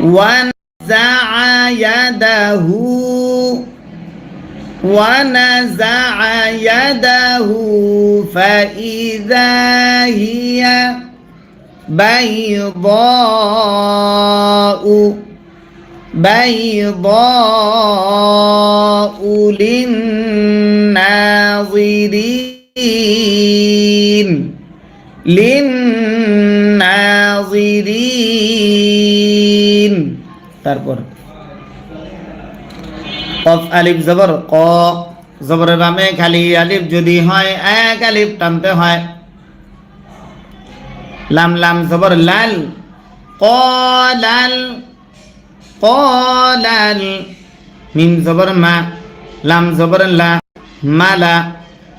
ونزع يده ونزع يده فإذا هي بيضاء بيضاء للناظرين লিন্নাযিরিন। তারপর কফ আলিফ জবর ক, জবরের বামে খালি আলিফ যদি হয় এক আলিফ টানতে হয়। লাম লাম জবর লাল, কলাল কলাল। মিম জবর মা, লাম জবর লা, মালা।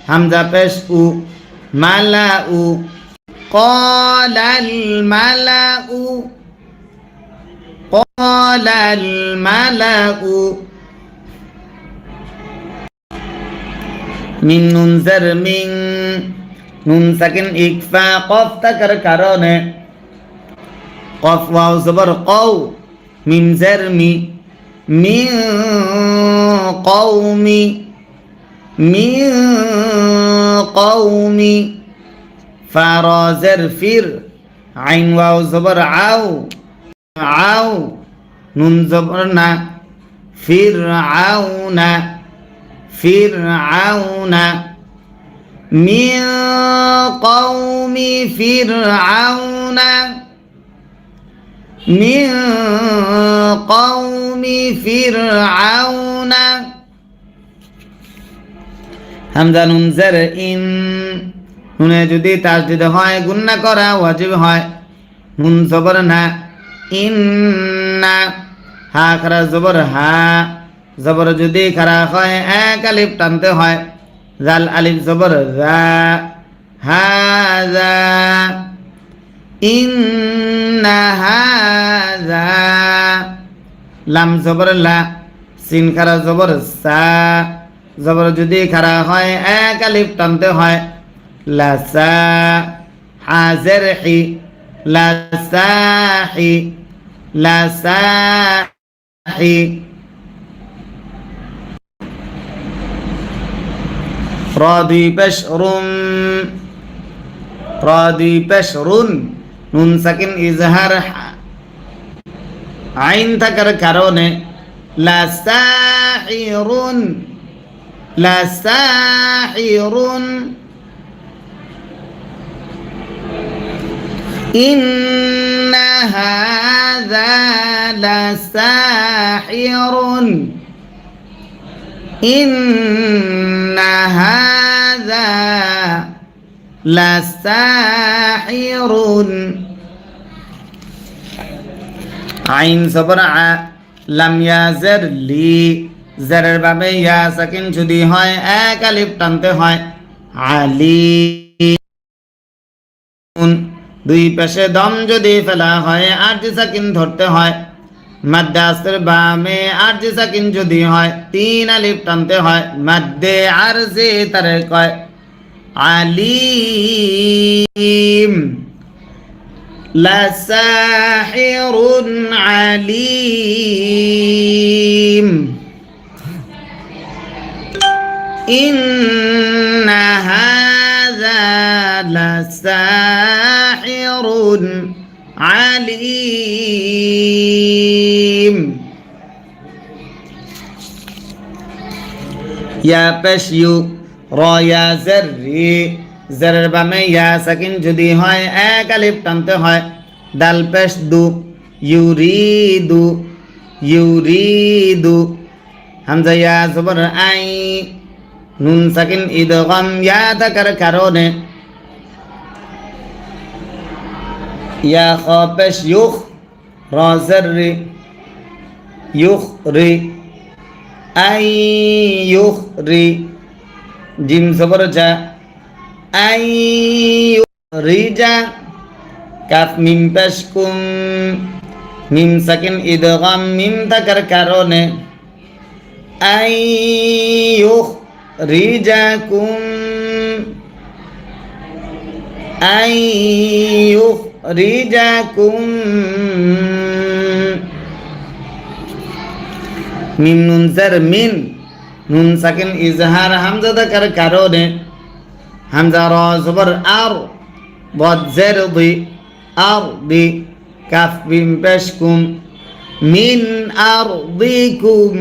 হামজা পেশ উ, মালা উ। কলাল মালা উ, কলাল মালা উ। মিন নুন জার মিন, নুন সাকিন ইকফা কফ থাকার কারণে কফ ওয়াও জবর কও, মিম জার মি, মিন কওমি, মিন কওমি। ফা রা জার ফির, আইন ওয়াও জবর আও, আও। নুন জবর না, ফির আও না, ফির আও না। মিন কওমি ফির আও না, মিন কওমি ফির আও না। হামজা নুন জার ইন, নুনে যদি তাসদিদ হয় গুন্না করা ওয়াজিব হয়। নুন জবর না, ইন্না। হা খারা জবর হা, জবর যদি খারা হয় এক আলিফ টানতে হয়। জাল আলিফ জবর যা, হাযা। ইন্না হাযা। লাম জবর লা, সিন খারা জবর সা, জবর যদি খারা হয় এক আলিফ টানতে হয়। লাসা। হাজের হি, লাসাহি, লাসাহি। রাদি পেশরুম, রাদি পেশরুন। নুন সাকিন ইজহার আইন থাকার কারণে লাসাহিরুন, লাসাহিরুন। ইন্না হাযা লাসাহিরুন, ইন্না হাযা লাসাহিরুন। আইন জবর আ, লাম ইয়া জার লি, জারের বাবে ইয়া সাকিন যদি হয় এক আলিফ টানতে হয়। আলি। দুই পাশে দম যদি ফেলা হয় আরজি সাকিন ধরতে হয়। মাদ্দে আসর বামে আরজি সাকিন যদি হয় তিন আলিফ টানতে হয়। মাদ্দে আরজি তারে কয় আলিম। লাসাহিরুন আলিম। ইন্না হাযা লাসাহিরুন আলিম। ইয়া পেশ ইউ, র ইয়া জার রি, জারের বামে ইয়া সাকিন যদি হয় এক আলিফ টানতে হয়। দাল পেশ দু, ইউরিদু, ইউরিদু। হামজা ইয়া জবর আই, নুন সাকিন ইদগাম ইয়া থাকার কারণে ইয়া খ পেশ ইউখ, র জার রি, ইউখরি, আই ইউখরি। জিম জবর জা, আই ইউখরিজা। কাফ মিম পেশ কুম, মিম সাকিন ইদগাম মিম থাকার কারণে আই ইউখরিজাকুম, আই ইউখরিজাকুম। মিম নুন জার মিন, নুন সাকিন ইজহার হামজা থাকার কারণে হামজা র জবর আর, বদ জের দি, আর দি। কাফ মিম পেশ কুম, মিন আরদিকুম,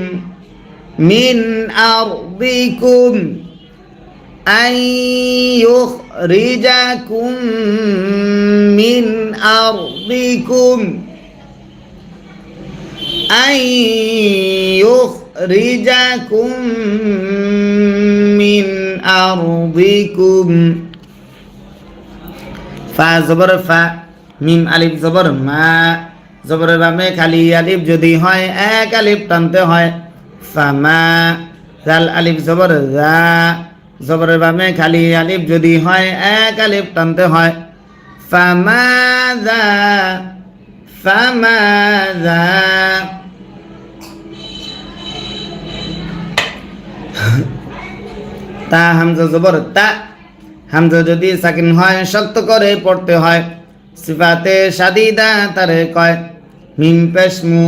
মিন আরদিকুম। أن يخرجكم من أرضكم أن يخرجكم من أرضكم ফা জবর ফা মিম আলিফ জবর মা জবরের বামে খালি আলিফ যদি হয় এক আলিফ টানতে হয় ফামা জাল আলিফ জবর জা জবরের বামে খালি আলিফ যদি হয় এক আলিফ টানতে হয় ফামাযা ফামাযা তা হামজা জবর তা হামজা যদি সাকিন হয় শক্ত করে পড়তে হয় সিফাতে শাদিদা তারে কয় মিম পেশ মু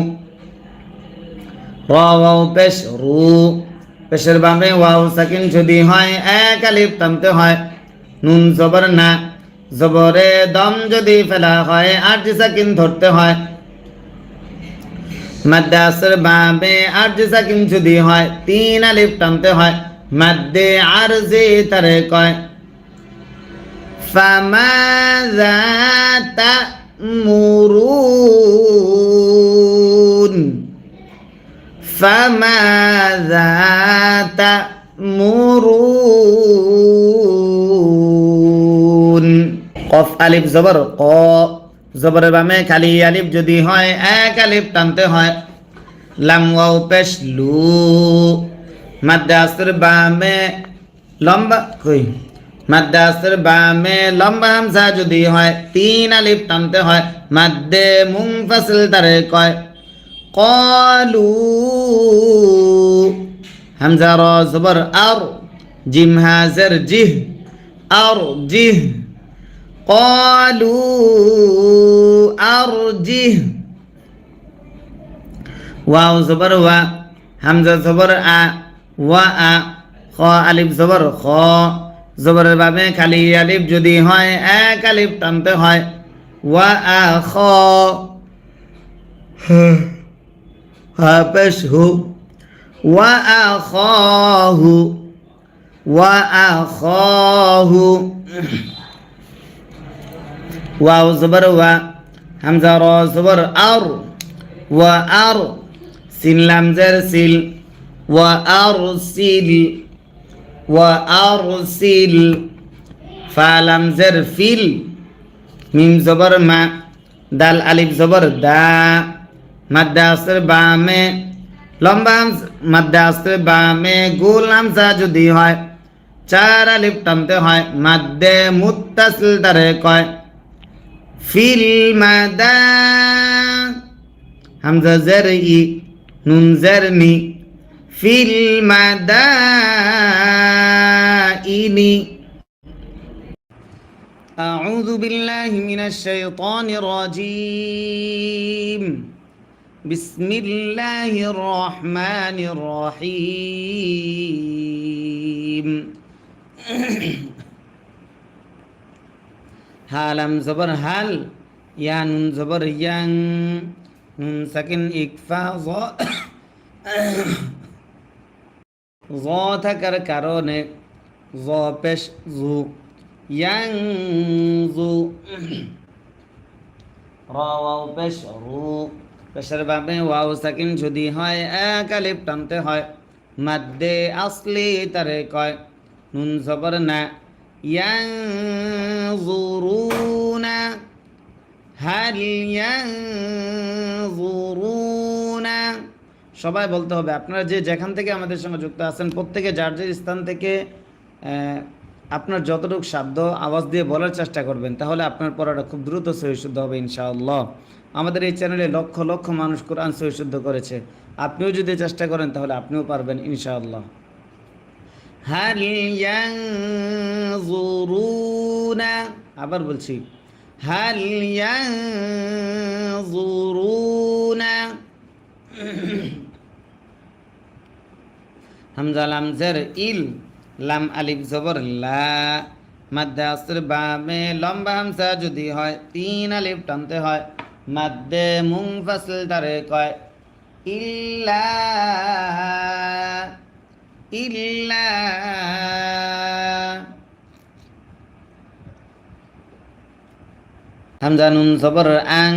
র ওয়াও পেশ রু পেশের বামে ওয়াও সাকিন যদি হয় এক আলিফ টানতে হয় নুন জবর না জবরে দম যদি ফেলা হয় আরজি সাকিন ধরতে হয় মাদ্দে আসর বামে আরজি সাকিন যদি হয় তিন আলিফ টানতে হয় মাদ্দে আরজি তারে কয় فماذا تأمرون فماذا تأمرون قف ألف زبر ق জবরের বামে খালি আলিফ যদি হয় এক আলিফ টানতে হয় লাম ওয়াও পেশ লু মাদ্দে আসর বামে লম্বা কই মাদ্দে আসর বামে লম্বা হামজা যদি হয় তিন আলিফ টানতে হয় মাদ্দে মুনফাসিল তারে কয় ক্বালু হামজা র জবর আর জিম হাজের জিহ আর জিহ ক্বালু আরজিহ ওয়াও জবর ওয়া হামজা জবর আ ওয়া আ খ আলিফ জবর খ জবরের বামে খালি আলিফ যদি হয় এক আলিফ টানতে হয় ওয়া আ খ হা পেশ হু ওয়া আ খাহু ওয়া আ খাহু ওয়াও জবর ওয়া হামজা র জবর আর ওয়া আর সিন লাম জের সিল ওয়া আরসিল وأرسل فالم زر فيل ميم زبر ما دال ألف زبر دا مد আসর বামে লম্বা মদ আসর বামে গোল হামজা যদি হয় চার আলিফ টানতে হয় মাদ্দে মুত্তাসিল তারে কয় ফিল মাদা হামজা জের ই নুন জের নি ফিল মাদাইনি أعوذ بالله من الشيطان الرجيم بسم الله الرحمن الرحيم হালাম জবর হাল ইয়া নুন জবর ইয়াং নুন সাকিন ইকফা জ থাকার কারণে জ পেশ জু ইয়াং জু র ওয়াও পেশ রু পেশের বামে ওয়াও সাকিন যদি হয় এক আলিফ টানতে হয় মাদ্দে আসলি তারে কয় নুন জবর না ইয়ানজুরুনা হাল ইয়ানজুরুনা সবাই বলতে হবে। আপনারা যে যেখান থেকে আমাদের সঙ্গে যুক্ত আছেন প্রত্যেকে যার যার স্থান থেকে আপনার যতটুকু শব্দ আওয়াজ দিয়ে বলার চেষ্টা করবেন, তাহলে আপনার পড়াটা খুব দ্রুত সহিশুদ্ধ হবে ইনশাআল্লাহ। আমাদের এই চ্যানেলে লক্ষ লক্ষ মানুষ কোরআন সহিশুদ্ধ করেছে, আপনিও যদি চেষ্টা করেন তাহলে আপনিও পারবেন ইনশাআল্লাহ। হাল ইয়ানজুরুনা, আবার বলছি হাল ইয়ানজুরুনা। হামজা লাম জের ইল, লাম আলিফ জবর লা, মাদ্দে আসর বামে লম্বা হামজা যদি হয় তিন আলিফ টানতে হয় মাদ্দে মুনফাসিল তারে কয় ইল্লা ইল্লা হামজা নুন জবর আং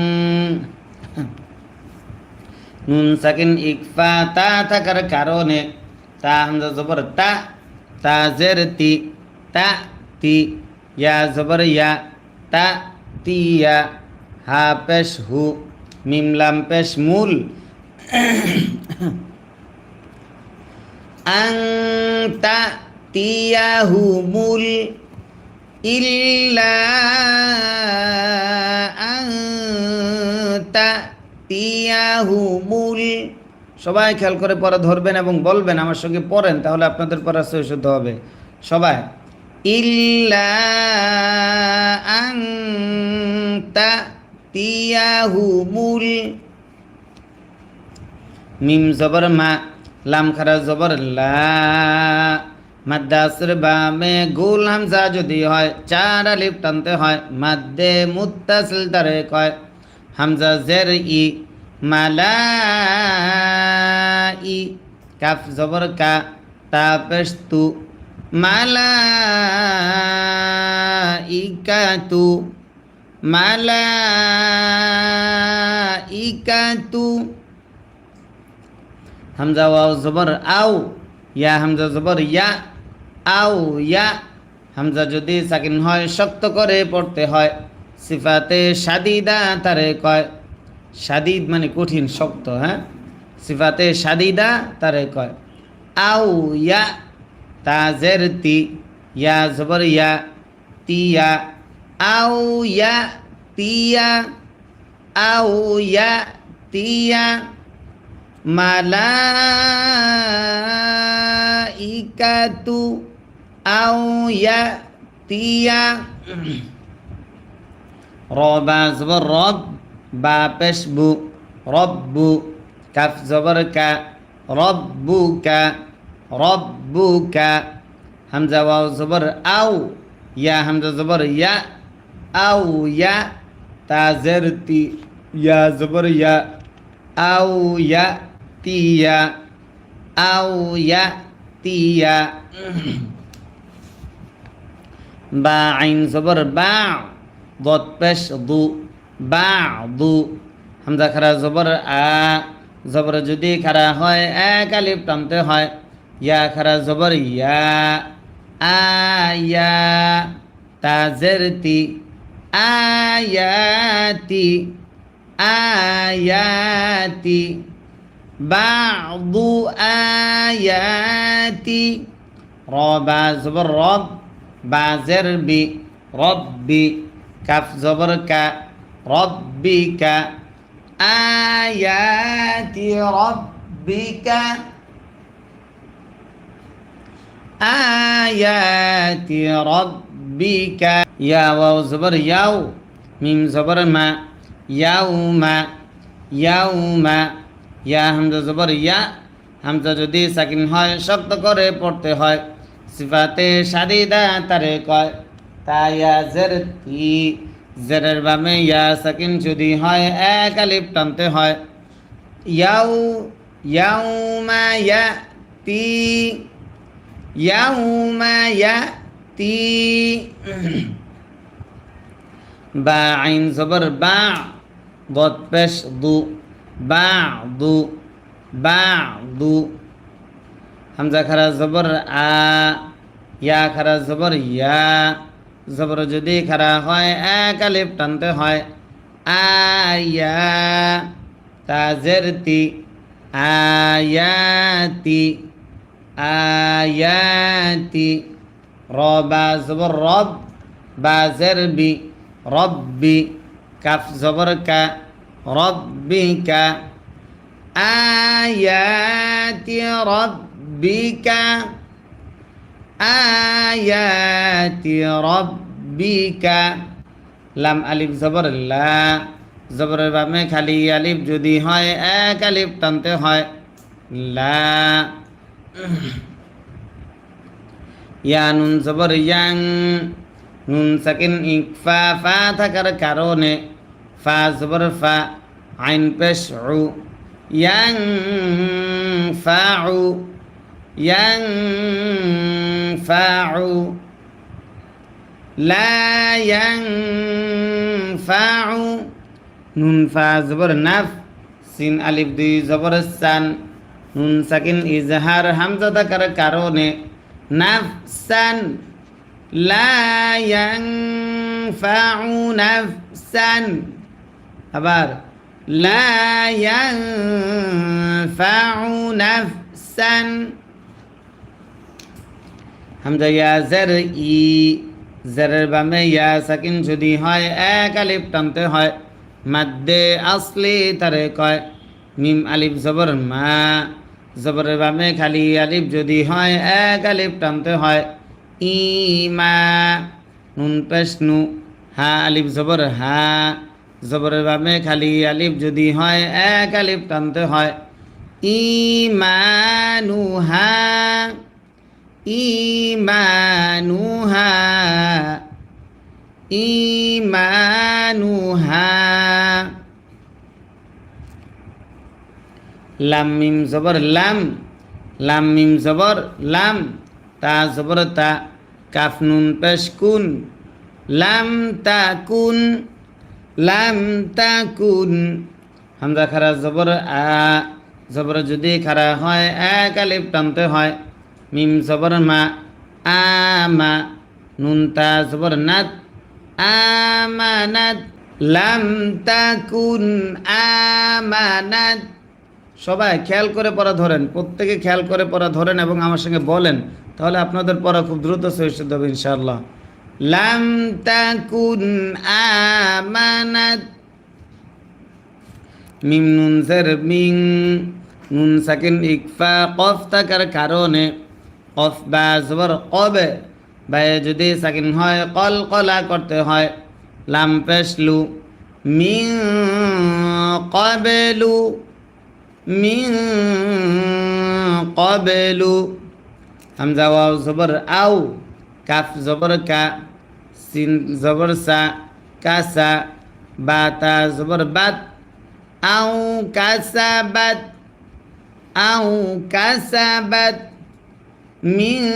নুন সাকিন ইকফা তা থাকার কারণে তা হামজা জবর তা জের তা তি ইয়া জবর ইয়া তা তিয়া হা পেশ হু মিম লাম পেশ মূল আংতা তিয়াহুমুল ইল্লা আংতা তিয়াহুমুল। সবাই খেয়াল করে পরে ধরবেন এবং বলবেন, আমার সঙ্গে পড়েন, তাহলে আপনাদের পড়া শুদ্ধ হবে। সবাই ইল্লা আংতা তিয়াহুমুল। মিম জবর মা লাম খারা জবর লা মাদ্দাসের বামে গোল হামজা যদি হয় 4 আলিফ টানতে হয়। মাদ্দে মুত্তাসিল তারে কয় হামজা জের ই মালাই কাফ জবর কা তা পেশ তু মালাইকাতু মালাইকাতু। হামজা ওয়াও জবর আও ইয়া হামজা জবর ইয়া আও ইয়া। হামজা যদি সাকিন হয় শক্ত করে পড়তে হয়। সিফাতে শাদিদা তারে কয়, শাদিদ মানে কঠিন শক্ত, হ্যাঁ, সিফাতে শাদিদা তারে কয়। আও ইয়া তা জের তি ইয়া জবর ইয়া তিয়া আও ইয়া তিয়া আও ইয়া তিয়া। মালাইকাতু আও ইয়াতিয়া। রবা জবর রব বা পেশ বু রব্বু কাফ জবর কা রব্বুকা রব্বুকা। হামজা ওয়াও জবর আও ইয়া হামজা জবর ইয়া আও ইয়া তা জের তি ইয়া জবর ইয়া আও ইয়া তিয়া আও ইয়া তিয়া। বা আইন জবর বা দত পেশ দু বা দু। হামজা খারা জবর আ জবর যদি খারা হয় 1 আলিফ টানতে হয়। ইয়া খারা জবর ইয়া আয়া তা জের তি আয়াতি আয়াতি বা'দু আয়াতি। রবা জবর রব বা জের বি রব্বি কাফ জবর কা রব্বিকা আয়াতি রব্বিকা আয়াতি রব্বিকা। ইয়া ওয়াও জবর ইয়াও মিম জবর মা ইয়াউমা ইয়াউমা। ইয়া হামজা জবর ইয়া হামজা যদি সাকিন হয় শক্ত করে পড়তে হয়। সিফাতে শাদিদা তারে কয়। তা ইয়া জের তি জেরের বামে ইয়া সাকিন যদি হয় 1 আলিফ টানতে হয়। ইয়াউ ইয়াউমা ইয়াতি ইয়াউমা ইয়াতি। বা আইন জবর বা দত পেশ দু বা দু বা দু। হামজা খারা জবর আ ইয়া খারা জবর ইয়া জবর যদি খারা হয় 1 আলিফ টানতে হয়। আয়া তা জের তি আয়াতি আয়াতি। রবা জবর রব বা জের বি রব্বি কাফ জবর কা রব্বিকা আয়াতি রব্বিকা আয়াতি রব্বিকা। লাম আলিফ জবর লা জবরের বামে খালি আলিফ যদি হয় 1 আলিফ টানতে হয়। লা ইয়া নুন জবর ইয়াং নুন সাকিন ইকফা ফা থাকার কারণে ফা জবর ফা আইন পেশ উ ইয়াং ফাউ ইয়ানফাউ লা ইয়ানফাউ নুন ফা জবর নাফ সিন আলিফ দুই জবর সান নুন সাকিন ইজহার হামজা থাকার কারণে নাফসান লা ইয়ানফাউ নাফসান আবার লা ইয়ানফাউ নাফসান হামজা ইয়া জার ই জারের বামে ইয়া সাকিন যদি হয় এক আলিফ টানতে হয় মাদ্দে আসলি তারে কয় মিম আলিফ জবর মা জবরের বামে খালি আলিফ যদি হয় এক আলিফ টানতে হয় ইমা নুন পেশ নু হা আলিফ জবর হা জবরের বামে খালি আলিফ যদি হয় এক আলিফ টানতে হয় ইমানুহা ইমানুহা ইমানুহা লাম মিম জবর লাম লাম মিম জবর লাম তা জবর তা কাফ নুন পেশ কুন লাম তাকুন লাম তাকুন হামজা খারা জবর আ জবর যদি খারা হয় এক আলিফ টানতে হয় মিম জবর মা আমা নুন তা জবর নাত আমানাত লাম তাকুন আমানাত সবাই খেয়াল করে পড়া ধরেন, প্রত্যেকে খেয়াল করে পড়া ধরেন এবং আমার সঙ্গে বলেন, তাহলে আপনাদের পড়া খুব দ্রুত শেষ হবে ইনশাআল্লাহ। লাম তাকুন আমানাত মিম নুন জের মিং নুন সাকিন ইকফা কফ থাকার কারণে কফ বা জবর কবে বায়ে যদি সাকিন হয় কল কলা করতে হয় লাম পেশলু মিন কবেলু মিন কবেলু হামজা ওয়াও জবর আও কাফ জবর কা সিন জবর সা কাসা বা তা জবর বাত আও কাসাবাত আও কাসাবাত মিন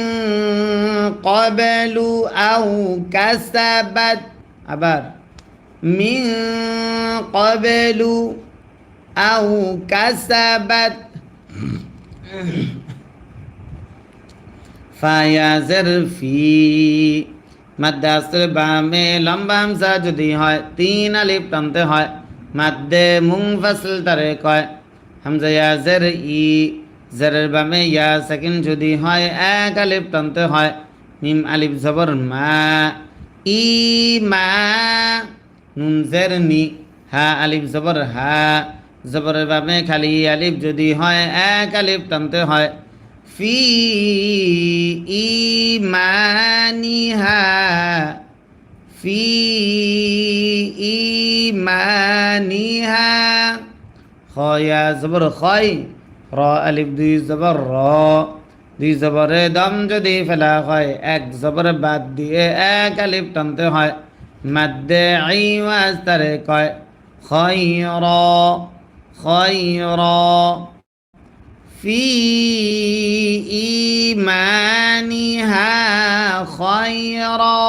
কবেলু আও কাসাবাত আবার মিন কবেলু আও কাসাবাত ফায়াজের ফি মাদ্দে আসরে বামে লম্বা হামজা যদি হয় তিন আলিফ টানতে হয় মাদ্দে মুনফাসিল তারে কয় হামজা ইয়াজের ই জেরের বামে ইয়া সাকিন যদি হয় এক আলিফ টানতে হয় মিম আলিফ জবর মা ই মা নুন জের নি হা আলিফ জবর হা জবরের বামে খালি আলিফ যদি হয় এক আলিফ টানতে হয় ফি ইমানিহা ফি ইমানিহা খয়া জবর খয় র আলিফ দুই জবর র দুই জবরে দম যদি ফেলা হয় এক জবর বাদ দিয়ে এক আলিফ টানতে হয় মাদ্দে আইওয়াজ তারে কয় খয়র খয়র في إيمانها خيرا